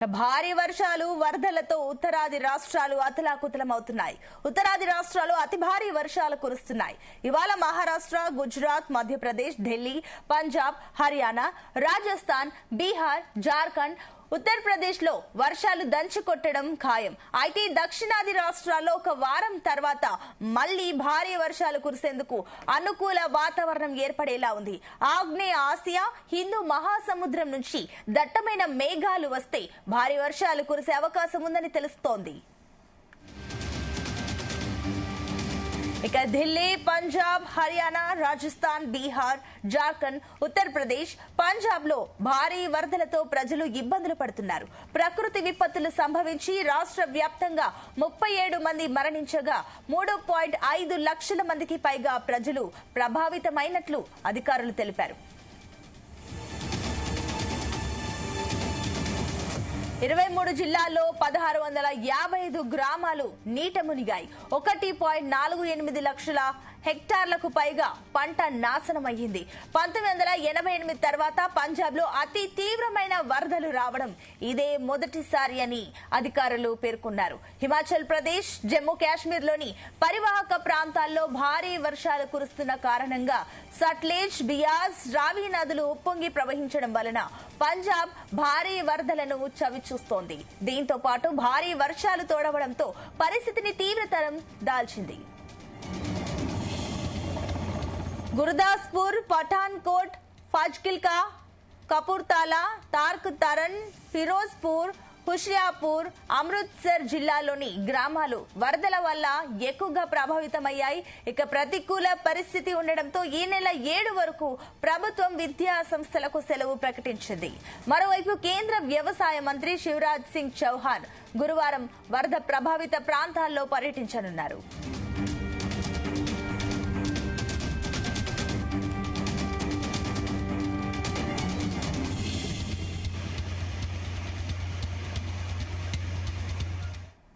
భారీ వర్షాలు వరదలతో ఉత్తరాది రాష్ట్రాలు అతలాకుతలమవుతున్నాయి. ఉత్తరాది రాష్ట్రాలు అతి భారీ వర్షాలు కురుస్తున్నాయి. ఇవాళ మహారాష్ట్ర, గుజరాత్, మధ్యప్రదేశ్, ఢిల్లీ, పంజాబ్, హర్యానా, రాజస్థాన్, బీహార్, జార్ఖండ్, ఉత్తరప్రదేశ్ లో వర్షాలు దంచుకొట్టడం ఖాయం. అయితే దక్షిణాది రాష్ట్రాల్లో ఒక వారం తర్వాత మళ్లీ భారీ వర్షాలు కురిసేందుకు అనుకూల వాతావరణం ఏర్పడేలా ఉంది. ఆగ్నేయ ఆసియా, హిందూ మహాసముద్రం నుంచి దట్టమైన మేఘాలు వస్తే భారీ వర్షాలు కురిసే అవకాశం ఉందని తెలుస్తోంది. ఇక ఢిల్లీ, పంజాబ్, హర్యానా, రాజస్థాన్, బీహార్, జార్ఖండ్, ఉత్తరప్రదేశ్, పంజాబ్ లో భారీ వరదలతో ప్రజలు ఇబ్బందులు పడుతున్నారు. ప్రకృతి విపత్తులు సంభవించి రాష్ట్ర వ్యాప్తంగా 37 మంది మరణించగా 3.5 లక్షల మందికి పైగా ప్రజలు ప్రభావితమైనట్లు అధికారులు తెలిపారు. 23 జిల్లాల్లో 1655 గ్రామాలు నీట మునిగాయి. 1.48 లక్షల హెక్టార్లకు పైగా పంట నాశనమయ్యింది. 1988 తర్వాత పంజాబ్ లో అతి తీవ్రమైన వరదలు రావడం ఇదే మొదటిసారి అని అధికారులు పేర్కొన్నారు. హిమాచల్ ప్రదేశ్, జమ్మూ కాశ్మీర్ లోని పరివాహక ప్రాంతాల్లో భారీ వర్షాలు కురుస్తున్న కారణంగా సట్లెజ్, బియాస్, రావి నదులు ఉప్పొంగి ప్రవహించడం వలన పంజాబ్ భారీ వరదలను చవిచూస్తోంది. దీంతో పాటు భారీ వర్షాలు తోడవడంతో పరిస్థితిని తీవ్రతరం దాల్చింది. గురుదాస్పూర్, పఠాన్కోట్, ఫాజిల్కా, కపూర్తాలా, తార్క్ తరణ్, ఫిరోజ్పూర్, హుషియాపూర్, అమృత్సర్ జిల్లాలోని గ్రామాలు వరదల వల్ల ఎక్కువగా ప్రభావితమయ్యాయి. ఇక ప్రతికూల పరిస్థితి ఉండడంతో ఈ నెల 7 వరకు ప్రభుత్వం విద్యా సంస్థలకు సెలవు ప్రకటించింది. మరోవైపు కేంద్ర వ్యవసాయ మంత్రి శివరాజ్ సింగ్ చౌహాన్ గురువారం వరద ప్రభావిత ప్రాంతాల్లో పర్యటించనున్నారు.